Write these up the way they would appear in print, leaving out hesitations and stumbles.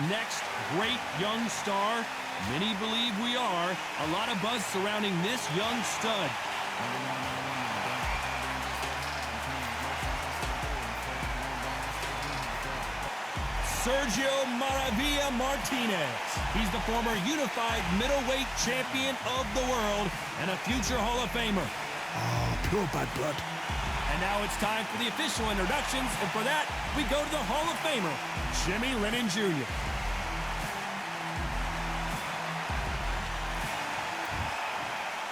next great young star? Many believe we are. A lot of buzz surrounding this young stud. Sergio Maravilla Martinez. He's the former unified middleweight champion of the world and a future Hall of Famer. Oh, pure bad blood. And now it's time for the official introductions, and for that, we go to the Hall of Famer, Jimmy Lennon Jr.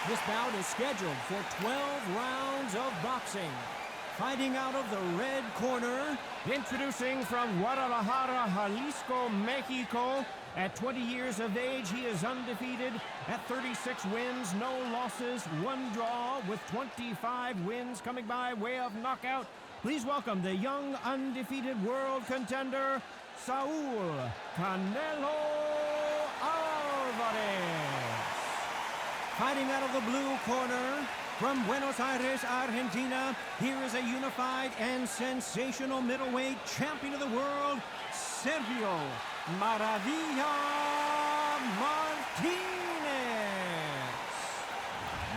This bout is scheduled for 12 rounds of boxing. Fighting out of the red corner, introducing from Guadalajara, Jalisco, Mexico. At 20 years of age, he is undefeated at 36 wins, no losses, 1 draw, with 25 wins coming by way of knockout. Please welcome the young undefeated world contender, Saul Canelo Alvarez. Fighting out of the blue corner, from Buenos Aires, Argentina, here is a unified and sensational middleweight champion of the world, Sergio Maravilla Martinez.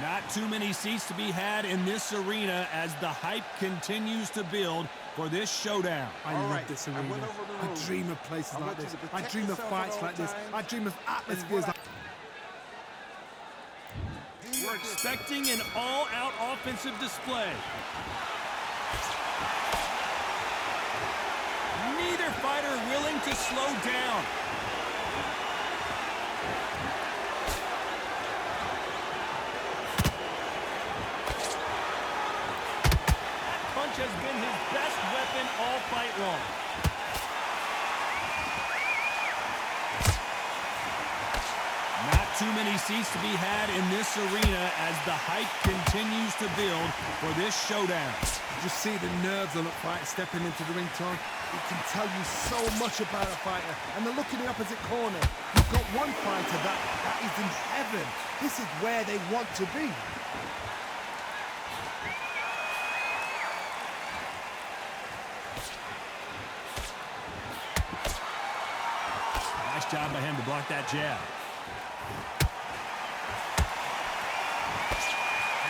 Not too many seats to be had in this arena as the hype continues to build for this showdown. I love this arena. I dream of places like this. I dream of fights like this. I dream of atmospheres like this. We're expecting an all-out offensive display. Neither fighter willing to slow down. That punch has been his best weapon all fight long. Too many seats to be had in this arena as the hype continues to build for this showdown. Just see the nerves on a fight stepping into the ring, Tom. It can tell you so much about a fighter. And the look in the opposite corner. You've got one fighter that is in heaven. This is where they want to be. Nice job by him to block that jab.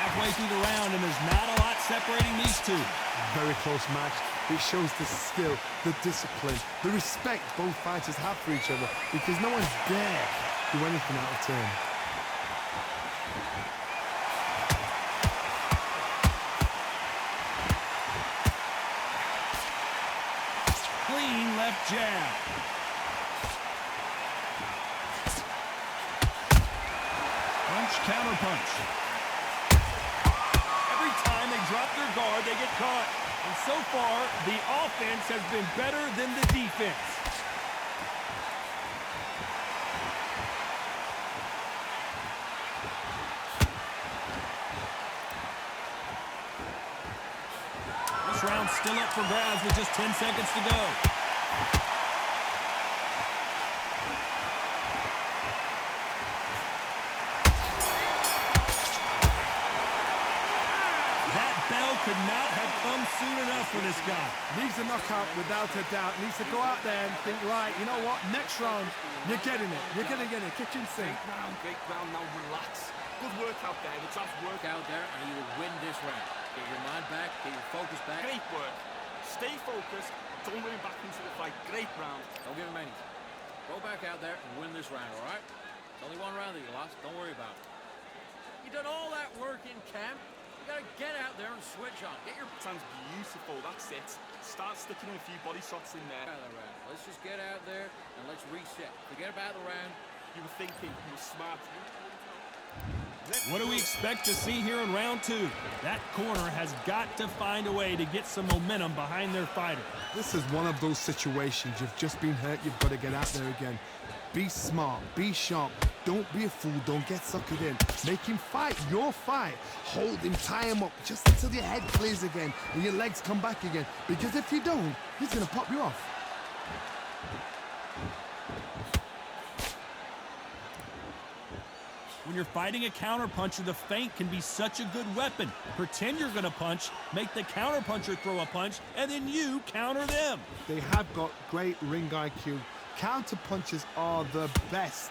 Halfway through the round, and there's not a lot separating these two. Very close match. It shows the skill, the discipline, the respect both fighters have for each other, because no one's dare do anything out of turn. Clean left jab. Punch, counter punch. Every time they drop their guard, they get caught. And so far, the offense has been better than the defense. This round's still up for grabs with just 10 seconds to go. Could not have come soon enough for this guy. Needs a knockout without a doubt. Needs to go out there and think, right, you know what? Next round, you're getting it. You're going to get it. Kitchen sink. Great round, now relax. Good work out there. The tough work out there, and you will win this round. Get your mind back, get your focus back. Great work. Stay focused. Don't worry back into the fight. Great round. Don't give him anything. Go back out there and win this round, all right? It's only one round that you lost. Don't worry about it. You done all that work in camp. You gotta get out there and switch on. Get your sounds beautiful. That's it. Start sticking in a few body shots in there. Let's just get out there and let's reset. Forget about the round. You were thinking. You were smart. What do we expect to see here in round 2? That corner has got to find a way to get some momentum behind their fighter. This is one of those situations. You've just been hurt. You've got to get out there again. Be smart. Be sharp. Don't be a fool. Don't get suckered in. Make him fight your fight. Hold him. Tie him up just until your head clears again and your legs come back again. Because if you don't, he's going to pop you off. When you're fighting a counterpuncher, the feint can be such a good weapon. Pretend you're going to punch, make the counterpuncher throw a punch, and then you counter them. They have got great ring IQ, Counter punches are the best.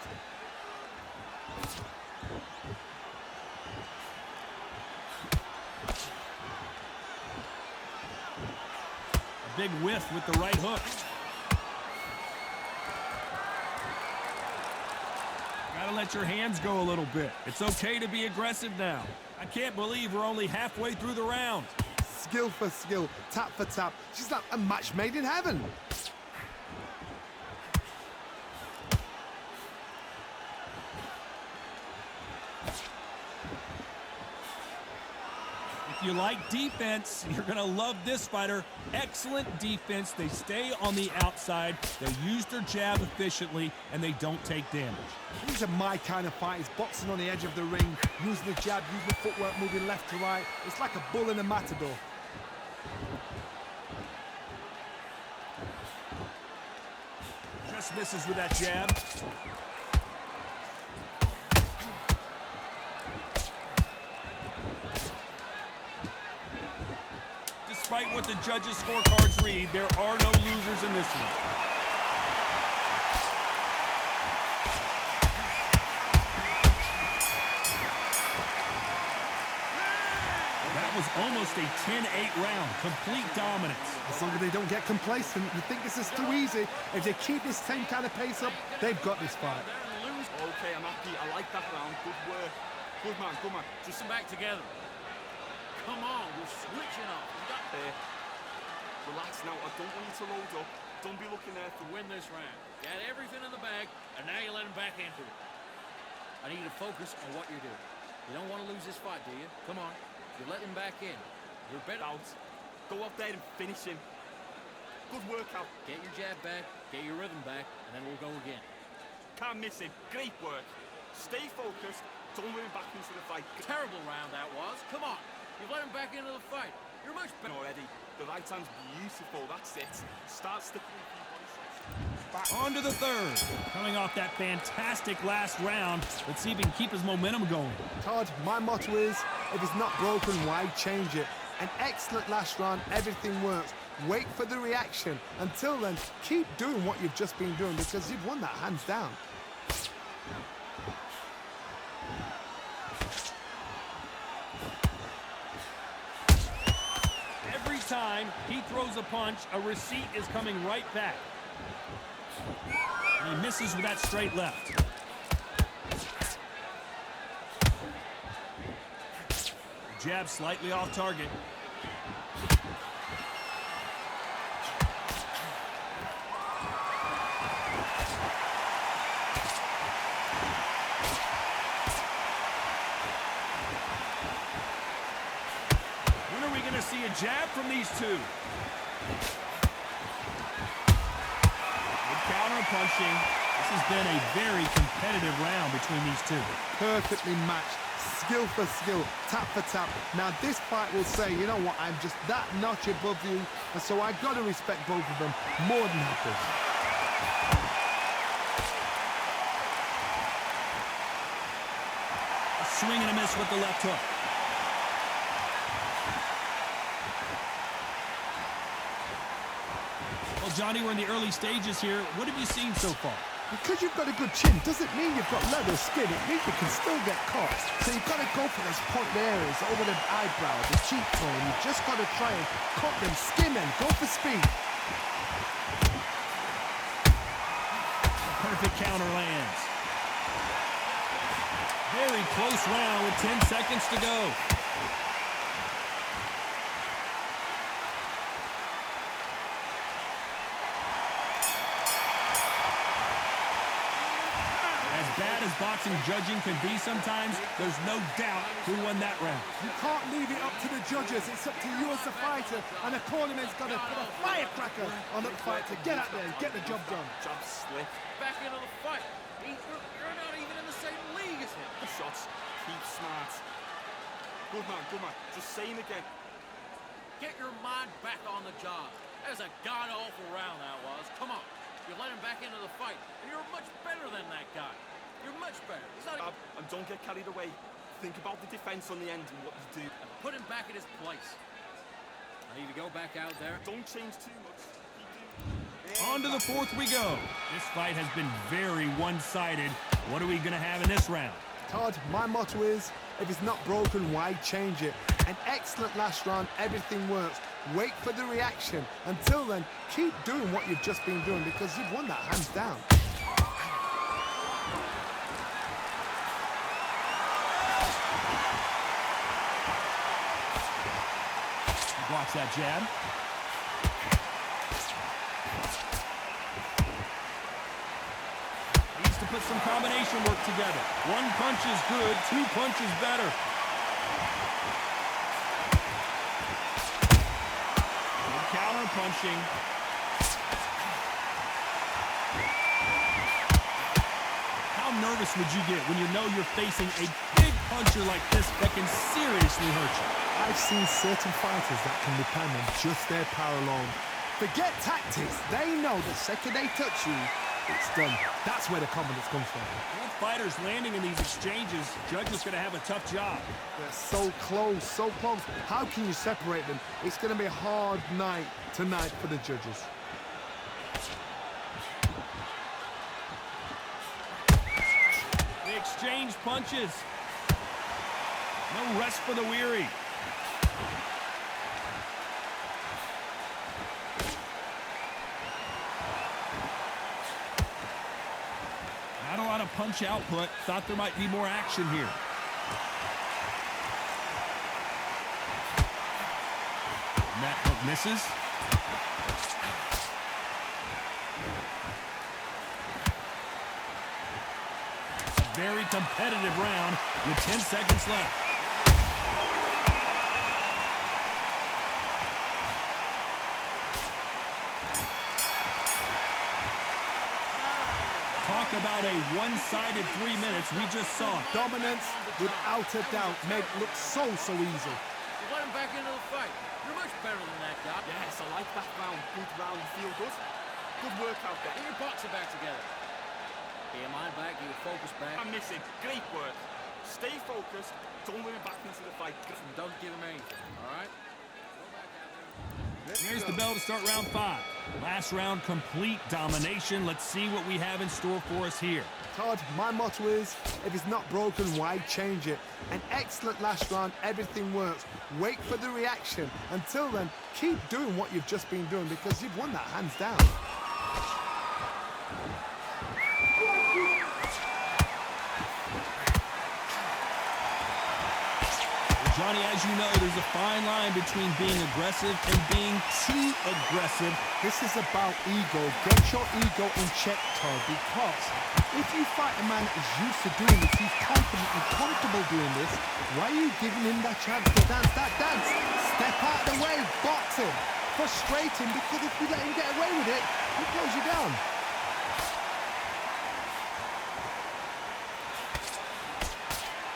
A big whiff with the right hook. Gotta let your hands go a little bit. It's okay to be aggressive now. I can't believe we're only halfway through the round. Skill for skill, tap for tap. She's like a match made in heaven. If you like defense, you're going to love this fighter. Excellent defense. They stay on the outside. They use their jab efficiently, and they don't take damage. These are my kind of fighters, boxing on the edge of the ring, using the jab, using the footwork, moving left to right. It's like a bull in a matador. Just misses with that jab. Despite what the judges' scorecards read, there are no losers in this one. That was almost a 10-8 round, complete dominance. As long as they don't get complacent, you think this is too easy. If they keep this same kind of pace up, they've got this fight. Okay, I'm happy. I like that round. Good work. Good man, good man. Just back together. Come on, we're switching up. Relax now. I don't want you to load up. Don't be looking there To win this round. Got everything in the bag, and now you let him back into it. I need you to focus on what you're doing. You don't want to lose this fight, do you? Come on. You let him back in. You're better out. Go out there and finish him. Good workout. Get your jab back, get your rhythm back, and then we'll go again. Can't miss him. Great work. Stay focused. Don't let him back into the fight. Terrible round that was. Come on. You've let him back into the fight. You're much better already. The right hand's beautiful. That's it. Start sticking with your body shots. On to the third. Coming off that fantastic last round, let's see if he can keep his momentum going. Todd, my motto is, if it's not broken, why change it? An excellent last round, everything works. Wait for the reaction. Until then, keep doing what you've just been doing because you've won that hands down. Every time he throws a punch, a receipt is coming right back. And he misses with that straight left. Jab slightly off target. When are we going to see a jab from these two? Good counter punching. This has been a very competitive round between these two. Perfectly matched. Skill for skill, tap for tap. Now this fight will say, you know what, I'm just that notch above you, and so I got to respect both of them more than happy. A swing and a miss with the left hook. Well, Johnny, we're in the early stages here. What have you seen so far? Because you've got a good chin doesn't mean you've got leather skin. It means you can still get caught. So you've got to go for those point areas over the eyebrow, the cheekbone. You've just got to try and cut them, skim them, go for speed. Perfect counter lands. Very close round with 10 seconds to go. Bad as boxing judging can be sometimes, there's no doubt who won that round. You can't leave it up to the judges. It's up to you as the fighter, and the cornerman's got to put a firecracker on that fight to get out there and get the job done. Jab slick. back into the fight. You're not even in the same league as him. The shots. Keep smart. Good man, good man. Just saying again. Get your mind back on the job. That was a god-awful round, that was. Come on. You let him back into the fight, and you're much better than that guy. You're much better. He's not even... And don't get carried away. Think about the defense on the end and what you do. Put him back in his place. I need to go back out there. Don't change too much. On to the fourth we go. This fight has been very one-sided. What are we going to have in this round? Todd, my motto is, if it's not broken, why change it? An excellent last round, everything works. Wait for the reaction. Until then, keep doing what you've just been doing because you've won that hands down. He blocks that jab. To put some combination work together. One punch is good, two punches better. Good counter punching. How nervous would you get when you know you're facing a big puncher like this that can seriously hurt you? I've seen certain fighters that can depend on just their power alone. Forget tactics. They know the second they touch you, it's done. That's where the confidence comes from. Both fighters landing in these exchanges, judges going to have a tough job. They're so close, so close. How can you separate them? It's going to be a hard night tonight for the judges. They exchange punches. No rest for the weary. Not a lot of punch output. Thought there might be more action here. And that hook misses. A very competitive round with 10 seconds left. Talk about a one-sided 3 minutes. We just saw it. Dominance, without a doubt, made it look so easy. You let him back into the fight. You're much better than that, Doc. Yes, I like that round. Good round. Feel good. Good work out there. Get your boxing back together. Get your mind back, get your focus back. I'm missing. Great work. Stay focused. Don't let him back into the fight. And don't give him anything, all right? Here's the bell to start round 5. Last round, complete domination. Let's see what we have in store for us here. Todd, my motto is, if it's not broken, why change it? An excellent last round, everything works. Wait for the reaction. Until then, keep doing what you've just been doing because you've won that hands down. Johnny, as you know, there's a fine line between being aggressive and being too aggressive. This is about ego. Get your ego in check, Todd, because if you fight a man that is used to doing this, he's confident and comfortable doing this, why are you giving him that chance to dance that dance? Step out of the way, box him, frustrate him, because if you let him get away with it, he'll close you down.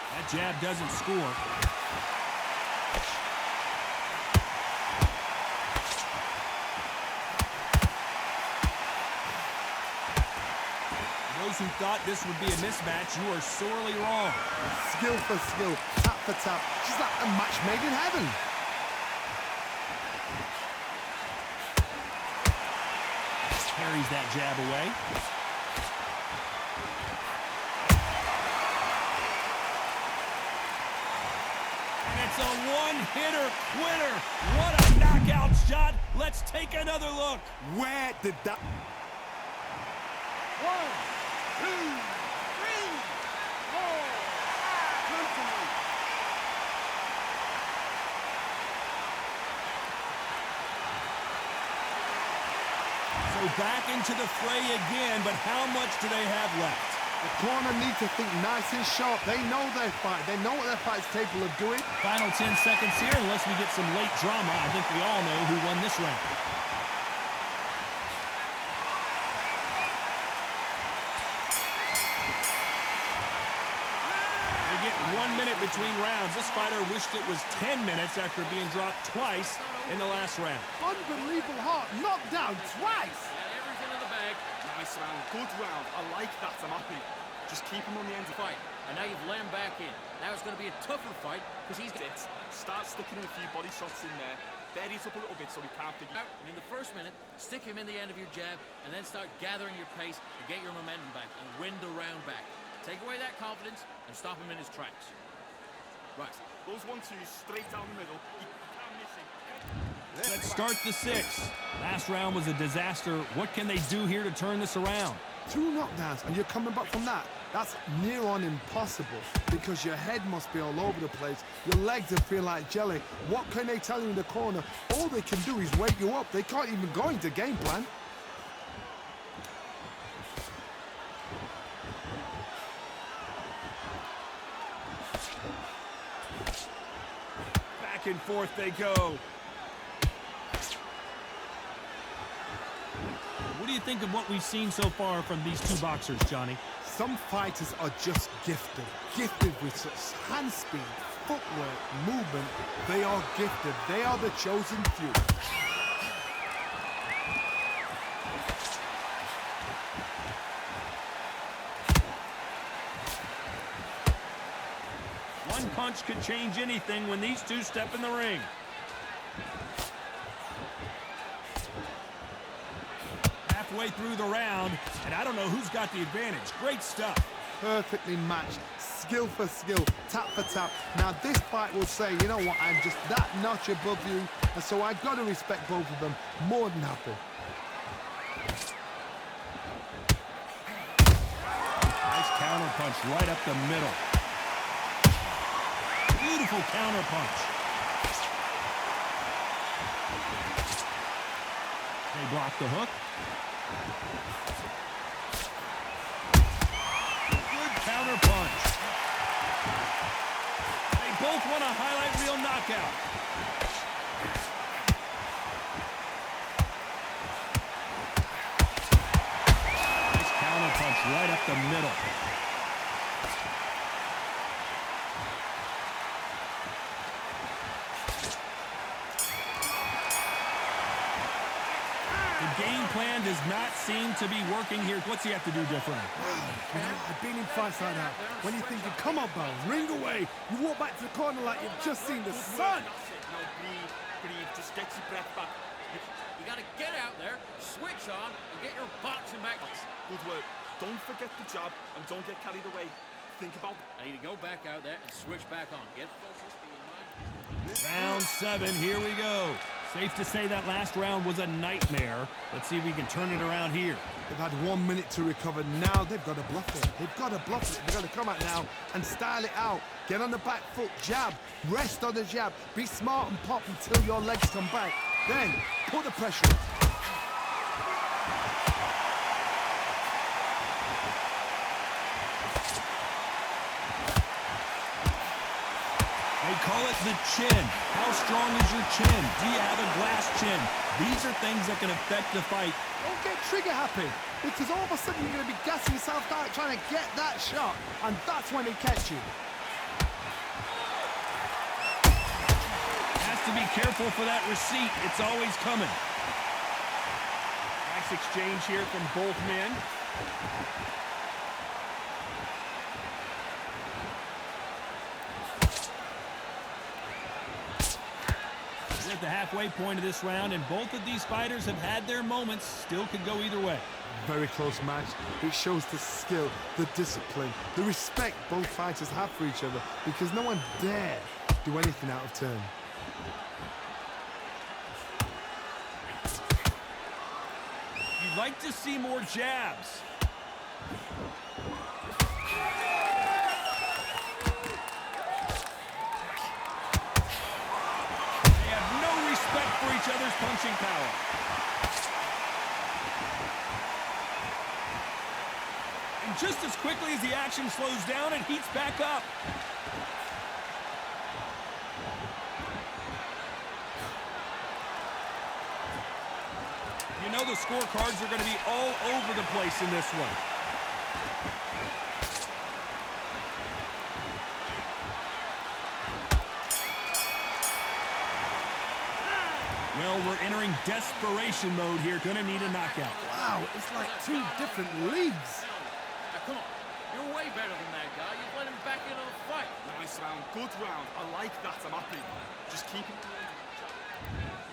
That jab doesn't score. Those who thought this would be a mismatch, you are sorely wrong. Skill for skill, tap for tap. She's like a match made in heaven. Carries that jab away. And it's a one-hitter quitter. What a knockout shot. Let's take another look. Where did that... 1, 2, 3, 4. Continue. So back into the fray again, but how much do they have left? The corner needs to think nice and sharp. They know their fight. They know what their fight's capable of doing. Final 10 seconds here, unless we get some late drama. I think we all know who won this round. They get 1 minute between rounds. This fighter wished it was 10 minutes after being dropped twice in the last round. Unbelievable heart, knocked down twice. Got everything in the bag. Nice round. Good round. I like that. I'm happy. Just keep him on the end of the Fight. And now you've let him back in. Now it's going to be a tougher fight because he's... it. Start sticking in a few body shots in there. buries up a little bit so he can't figure Out, and in the first minute, stick him in the end of your jab, and then start gathering your pace and get your momentum back and win the round back. Take away that confidence and stop him in his tracks. Right. those 1-2s straight down the middle. He can't miss it. Let's start the sixth. Last round was a disaster. What can they do here to turn this around? 2 knockdowns and you're coming back from that. That's near on impossible because your head must be all over the place. Your legs will feel like jelly. What can they tell you in the corner? All they can do is wake you up. They can't even go into game plan. Back and forth they go. What do you think of what we've seen so far from these two boxers, Johnny? Some fighters are just gifted. Gifted with such hand speed, footwork, movement. They are gifted. They are the chosen few. One punch could change anything when these two step in the ring. Halfway through the round, and I don't know who's got the advantage. Great stuff. Perfectly matched, skill for skill, tap for tap. Now this fight will say, you know what, I'm just that notch above you, and so I've got to respect both of them more than happy. Nice counter punch right up the middle. Beautiful counter punch. They block the hook. Good counter punch. They both want a highlight reel knockout. Nice counter punch right up the middle. The game plan does not seem to be working here. What's he have to do different? You know, I've been in fights like that. When you're thinking, come on, Bell, ring away. You walk back to the corner like you've just seen the sun. That's it. Now breathe. Just get your breath back. You got to get out there, switch on, and get your boxing back. Good work. Don't forget the jab and don't get carried away. Think about I need to go back out there and switch back on. Get focused, be in mind. Round 7, here we go. Safe to say that last round was a nightmare. Let's see if we can turn it around here. They've had 1 minute to recover. Now they've got to bluff it. They've got to bluff it. They've got to come out now and style it out. Get on the back foot, jab, rest on the jab. Be smart and pop until your legs come back. Then put the pressure on. They call it the chin. How strong is your chin? Do you have a glass chin? These are things that can affect the fight. Don't get trigger happy, because all of a sudden you're going to be gassing yourself out trying to get that shot, and that's when they catch you. Has to be careful for that receipt. It's always coming. Nice exchange here from both men. We're at the halfway point of this round, and both of these fighters have had their moments. Still could go either way. Very close match. It shows the skill, the discipline, the respect both fighters have for each other, because no one dare do anything out of turn. You'd like to see more jabs. They have no respect for each other's punching power. And just as quickly as the action slows down, it heats back up. You know the scorecards are going to be all over the place in this one. Well, we're entering desperation mode here. Going to need a knockout. Wow, it's like 2 different leagues. Now, come on. You're way better than that guy. You've let him back into the fight. Nice round. Good round. I like that. I'm happy. Just keep it going.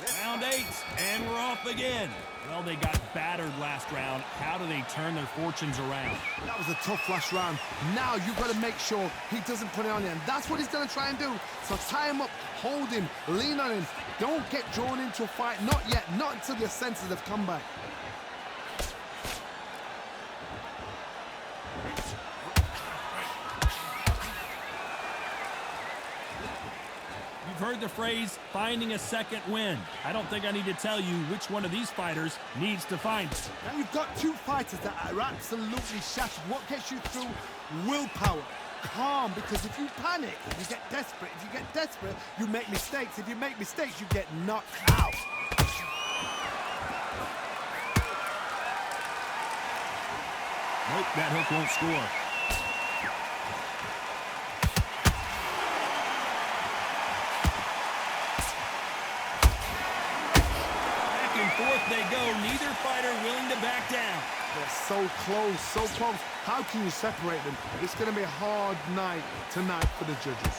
Round 8, and we're off again. Well, they got battered last round. How do they turn their fortunes around? That was a tough last round. Now you've got to make sure he doesn't put it on you, and that's what he's going to try and do. So tie him up, hold him, lean on him. Don't get drawn into a fight. Not yet. Not until your senses have come back. You've heard the phrase, finding a second win. I don't think I need to tell you which one of these fighters needs to find it. Now you've got two fighters that are absolutely shattered. What gets you through? Willpower. Calm, because if you panic, you get desperate. If you get desperate, you make mistakes. If you make mistakes, you get knocked out. Nope, that hook won't score. Back and forth they go. Neither fighter willing to back down. They're so close, so close. How can you separate them? It's going to be a hard night tonight for the judges.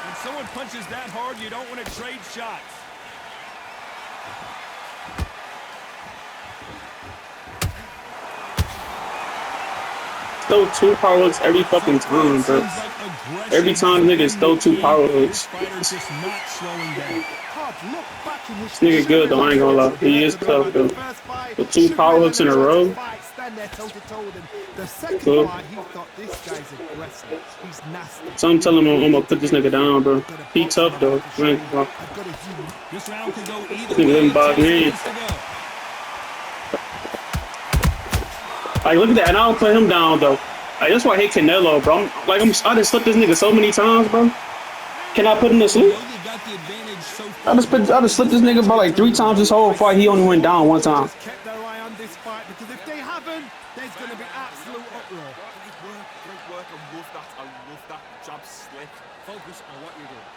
When someone punches that hard, you don't want to trade shots. Throw 2 power hooks every fucking time, bro. Every time niggas throw 2 power hooks. This nigga good though, I ain't gonna lie. He is tough though. With 2 power hooks in a row. Cool. So I'm telling him I'm gonna put this nigga down, bro. He tough though. This round can go either nigga didn't bog me. Like, look at that, and I don't put him down though. Like, that's why I hate Canelo, bro. I done slipped this nigga so many times, bro. Can I put him to sleep? I just slipped this nigga about like 3 times this whole fight. He only went down 1 time. Kept their eye on this fight, because if they haven't, there's going to be absolute uproar. Great work. I love that jab slick. Focus on what you're doing.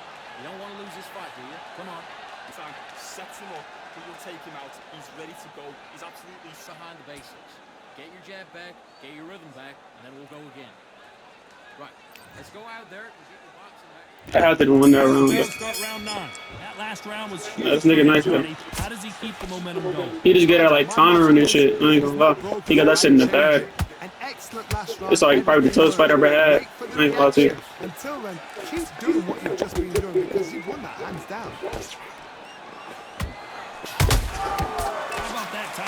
You don't want to lose this fight, do you? Come on. Time sets him up. He will take him out. He's ready to go. He's absolutely Behind the basics. Get your jab back, get your rhythm back, and then we'll go again. Right. Let's go out there and get your boxing back. I have to win that round. Start round 9. That last round was huge. This nigga nice though. How does he keep the momentum going? He just get out like countering and shit. I ain't gonna lie. He got that shit in the bag. It's like probably the toughest fight I ever had. I ain't gonna lie to you. Until then, keep doing what you've just been doing, because you've won that hands down.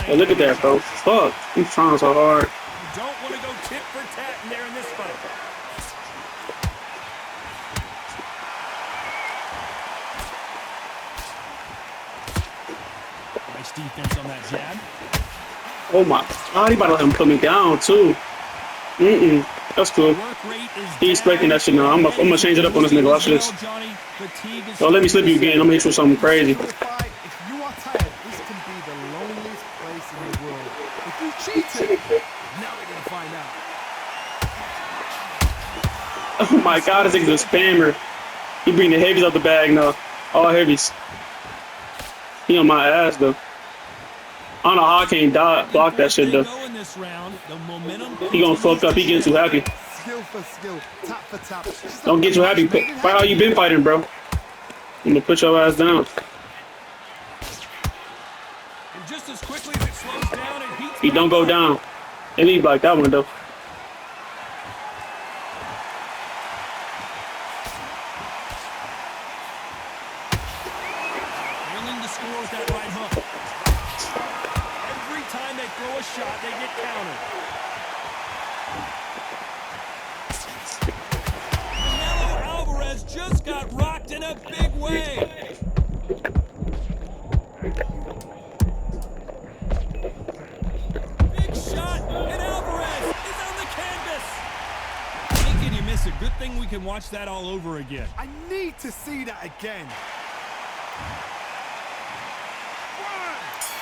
Oh, look at that, bro. Fuck. He's trying so hard. You don't want to go tit for tat in there in this fight. Nice defense on that jab. Oh my God, he about to let him put me down too. That's cool. He's expecting that shit now. I'm gonna change it up on this nigga. Watch this. Don't let me slip you again. I'm gonna hit you with something crazy. If you are tired, this can be the loneliest place in the world. If you cheated, now we're gonna find out. Oh my God, this nigga's a spammer. He bring the heavies out the bag now. All heavies. He on my ass though. I don't know how I can't block that shit though. He gonna fuck up. He getting too happy. Skill for skill, tap for tap. Don't get too happy. Fight how you been fighting, bro. I'm gonna put your ass down. And just as quickly as it slows down, it heats. He don't go down. And he blocked that one though. Willing to score with that right hook. Every time they throw a shot, they get countered. Canelo Alvarez just got rocked in a big way. Big shot, and Alvarez is on the canvas. How can you miss it? Good thing we can watch that all over again. I need to see that again. 1,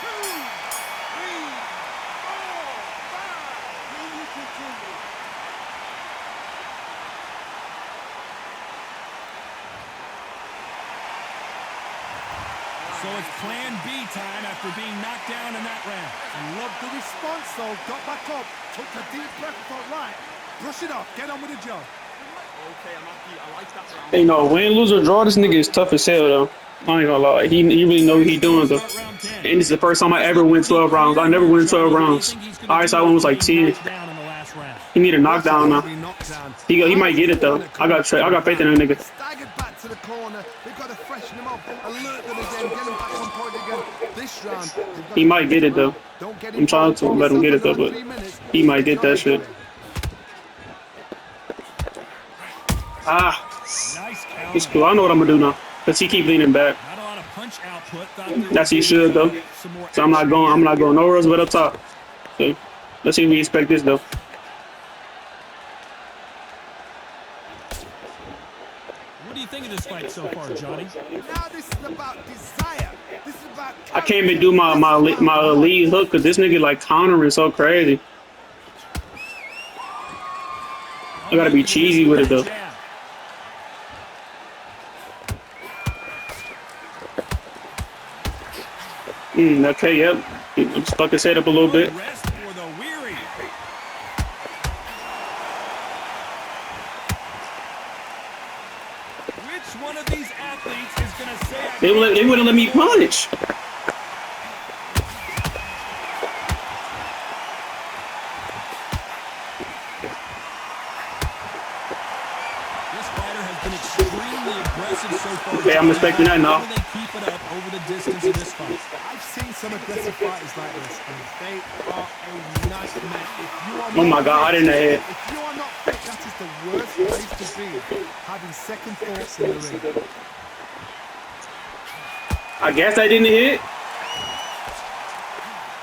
2, 3, 4, 5. So it's plan B time after being knocked down in that round. I love the response though. Got back up, took a deep breath, thought, right, brush it off, get on with the job. Okay, I'm happy. I like that round. You know, win, lose, or draw, this nigga is tough as hell, though. I ain't gonna lie. He really know what he doing, though. And this is the first time I ever win 12 rounds. I never win 12 rounds. Highest I won was like 10. He need a knockdown now. He might get it, though. I got faith in that nigga. Staggered back to the corner. They've got to freshen him up, alert them again, get him back on point again. This round, He might get it, though. I'm trying to let him get it, though, but he might get that shit. Ah. It's cool. I know what I'm gonna do now. Cause he keep leaning back. That's he should though. So I'm not going nowhere else but up top. So let's see if we expect this though. What do you think of this fight so far, Johnny? Now this is about desire. This is about I can't even do my lead hook because this nigga like countering so crazy. I gotta be cheesy with it though. Okay, yep. I'm stuck his head up a little bit. One of these athletes is gonna say they wouldn't let me punch. This fighter has been extremely aggressive so far. Okay, I'm expecting that now. They keep it up over the distance of this fight. I've seen some aggressive fighters like this, and they are a nightmare. Oh my god, in the head. If you are not fit, that is the worst place to be. Having second thoughts in the ring. I guess I didn't hit.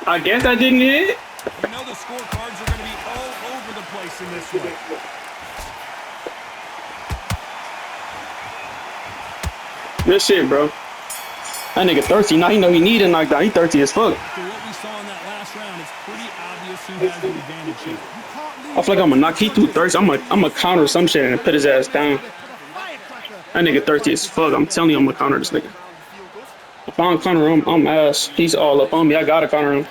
I guess I didn't hit. You know the scorecards are going to be all over the place in this one. Good shit, bro. That nigga thirsty. Now he know he need a knockdown. He thirsty as fuck. After what we saw in that last round, it's pretty obvious who has the advantage here. I feel like I'm gonna knock. He too thirsty. I'm gonna counter some shit and put his ass down. That nigga thirsty as fuck. I'm telling you, I'm gonna counter this nigga. If I don't counter him, I'm ass. He's all up on me. I gotta counter him.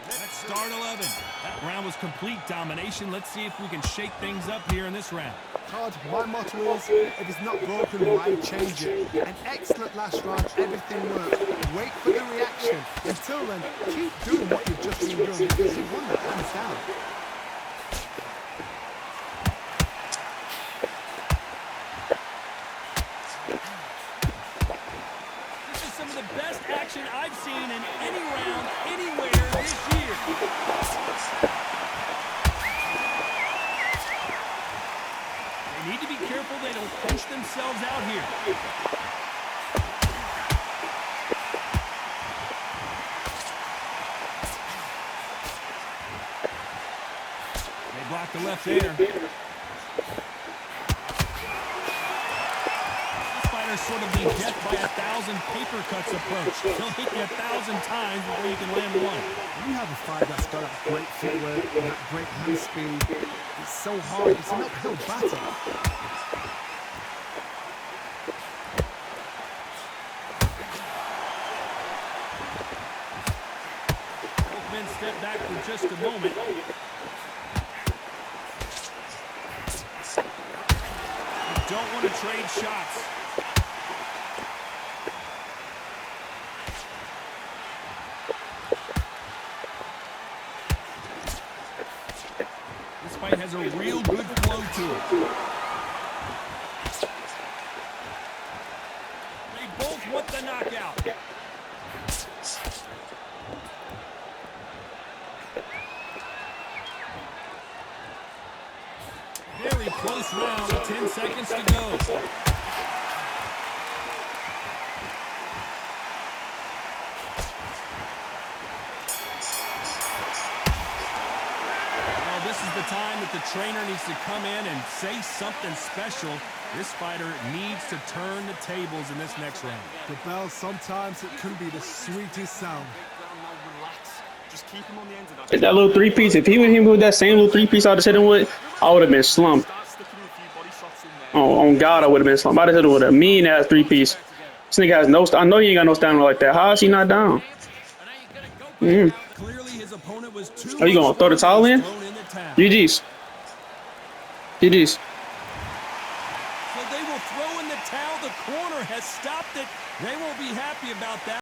Let's start 11. That round was complete domination. Let's see if we can shake things up here in this round. Todd, my motto is, if it's not broken, why change it? An excellent last round, everything worked. Wait for the reaction. Until then, keep doing what you've just been doing because you won that hands down. This is some of the best action I've seen in any round, anywhere this year. They need to be careful they don't punch themselves out here. They block the left there. Sort of the death by 1,000 paper cuts approach. He'll hit you 1,000 times before you can land one. You have a fight that's got that great footwork and that great hand speed. It's so hard. It's an uphill battle. Both men step back for just a moment. You don't want to trade shots. Has a real good flow to it. They both want the knockout. Very close round, 10 seconds to go. This is the time that the trainer needs to come in and say something special. This fighter needs to turn the tables in this next round. The bell, sometimes it can be the sweetest sound. Just keep him on the end of that. It's that little three-piece. If he would hit me with that same little three-piece I just hit him with, I would have been slumped. Oh, on God, I would have been slumped. I'd have hit him with a mean-ass three-piece. This nigga has no... I know he ain't got no stamina like that. How is he not down? Clearly his opponent was too Are you going to throw the towel in? GG's. GG's. So they will throw in the towel. The corner has stopped it. They won't be happy about that.